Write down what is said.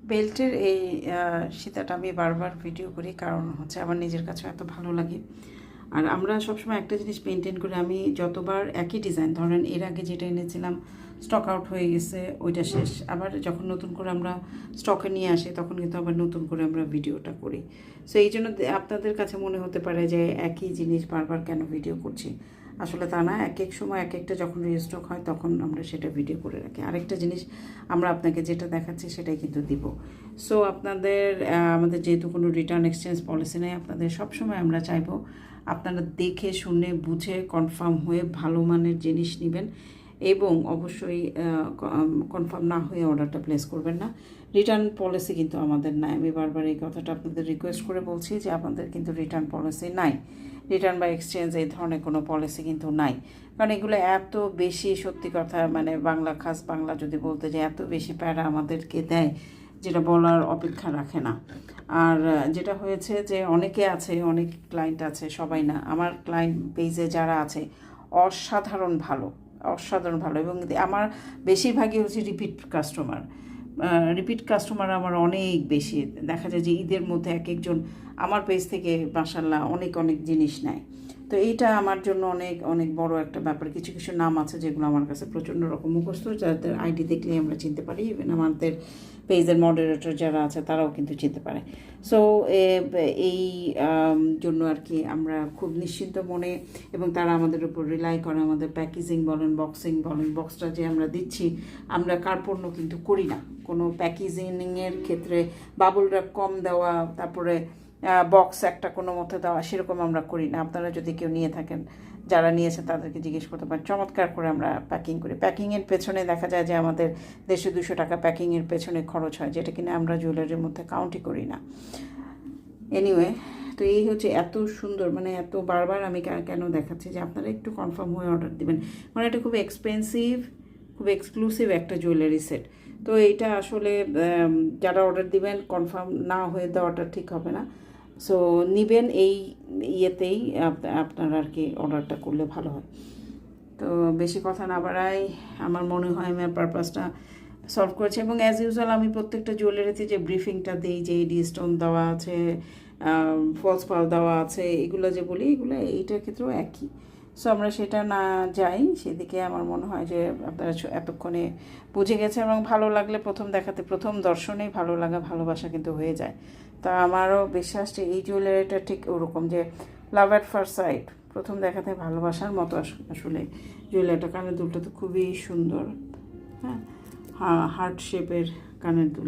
বেল্টের এই সীতাটা আমি বারবার ভিডিও করি, কারণ হচ্ছে আমার নিজের কাছেও এত ভালো লাগে। আর আমরা সবসময় একটা জিনিস মেনটেন করি, আমি যতবার একই ডিজাইন, ধরেন এর আগে যেটা এনেছিলাম স্টক আউট হয়ে গেছে, ওইটা শেষ, আবার যখন নতুন করে আমরা স্টকে নিয়ে আসি তখন কিন্তু আবার নতুন করে আমরা ভিডিওটা করি। সো এই জন্য আপনাদের কাছে মনে হতে পারে যে একই জিনিস বারবার কেন ভিডিও করছি, আসলে তা না। এক এক সময় এক একটা যখন রিস্টক হয় তখন আমরা সেটা ভিডিও করে রাখি। আরেকটা জিনিস আমরা আপনাকে যেটা দেখাচ্ছি সেটাই কিন্তু দিব। সো আপনাদের আমাদের যেহেতু কোনো রিটার্ন এক্সচেঞ্জ পলিসি নেই, আপনাদের সবসময় আমরা চাইবো আপনারা দেখে শুনে বুঝে কনফার্ম হয়ে ভালো মানের জিনিস নেবেন, এবং অবশ্যই কনফার্ম না হয়ে অর্ডারটা প্লেস করবেন না। রিটার্ন পলিসি কিন্তু আমাদের নাই, আমি বারবার এই কথাটা আপনাদের রিকোয়েস্ট করে বলছি যে আমাদের কিন্তু রিটার্ন পলিসি নাই, রিটার্ন বা এক্সচেঞ্জ এই ধরনের কোনো পলিসি কিন্তু নাই। কারণ এগুলো এত বেশি, সত্যি কথা মানে বাংলা, খাস বাংলা যদি বলতে যে এত বেশি প্যারা আমাদেরকে দেয় যেটা বলার অপেক্ষা রাখে না। আর যেটা হয়েছে যে অনেকে আছে, অনেক ক্লায়েন্ট আছে, সবাই না, আমার ক্লায়েন্ট পেজে যারা আছে অসাধারণ ভালো, অসাধারণ ভালো, এবং আমার বেশিরভাগই হচ্ছে রিপিট কাস্টমার আমার অনেক বেশি। দেখা যায় যে ঈদের মধ্যে এক একজন আমার পেজ থেকে মাশাআল্লাহ অনেক অনেক জিনিস নেয়। তো এইটা আমার জন্য অনেক অনেক বড় একটা ব্যাপার। কিছু কিছু নাম আছে যেগুলো আমার কাছে প্রচণ্ড রকম মুখস্থ, যাদের আইডি দেখলেই আমরা চিনতে পারি, ইভেন আমাদের পেজের মডারেটর যারা আছে তারাও কিন্তু চিনতে পারে। সো এই জন্য আর কি আমরা খুব নিশ্চিন্ত মনে, এবং তারা আমাদের উপর রিলাই করে, আমাদের প্যাকেজিং বলেন, বক্সিং বলেন, বক্সটা যে আমরা দিচ্ছি, আমরা কার্পণ্য কিন্তু করি না কোনো প্যাকেজিংয়ের ক্ষেত্রে। বাবল র্যাপ কম দেওয়া, তারপরে বক্স একটা কোনো মতো দেওয়া, সেরকম আমরা করি না। আপনারা যদি কেউ নিয়ে থাকেন, যারা নিয়েছে তাদেরকে জিজ্ঞেস করতে পারেন, চমৎকার করে আমরা প্যাকিং করি। প্যাকিংয়ের পেছনে দেখা যায় যে আমাদের 150-200 টাকা প্যাকিংয়ের পেছনে খরচ হয়, যেটা কিনা আমরা জুয়েলারির মধ্যে কাউন্টই করি না। এনিওয়ে, তো এই হচ্ছে এত সুন্দর, মানে এত বারবার আমি কেন দেখাচ্ছি যে আপনারা একটু কনফার্ম হয়ে অর্ডার দিবেন, মানে এটা খুব এক্সপেন্সিভ, খুব এক্সক্লুসিভ একটা জুয়েলারি সেট। তো এইটা আসলে যারা অর্ডার দিবেন কনফার্ম না হয়ে দেওয়াটা ঠিক হবে না। সো নিবেন এই ইয়েতেই আপনারা আর কি অর্ডারটা করলে ভালো হয়। তো বেশি কথা না বাড়াই, আমার মনে হয় আমার পারপাসটা সলভ করেছে। এবং অ্যাজ ইউজুয়াল আমি প্রত্যেকটা জুয়েলারিতে যে ব্রিফিংটা দিই, যে ডি স্টোন দেওয়া আছে, ফলস পাল দেওয়া আছে, এগুলো যে বলি, এগুলো এইটার ক্ষেত্রেও একই। সো আমরা সেটা না যাই সেদিকে, আমার মনে হয় যে আপনারা এতক্ষণে বুঝে গেছে, এবং ভালো লাগলে প্রথম দেখাতে, প্রথম দর্শনেই ভালো লাগা, ভালোবাসা কিন্তু হয়ে যায়। তা আমারও বিশ্বাস যে এই জুয়েলারিটা ঠিক ওরকম, যে লাভ অ্যাট ফার্স্ট সাইট, প্রথম দেখাতে ভালোবাসার মতো আসলে জুয়েলারিটা। কানের দুলটা তো খুবই সুন্দর, হ্যাঁ, হার্ট শেপের কানের দুল।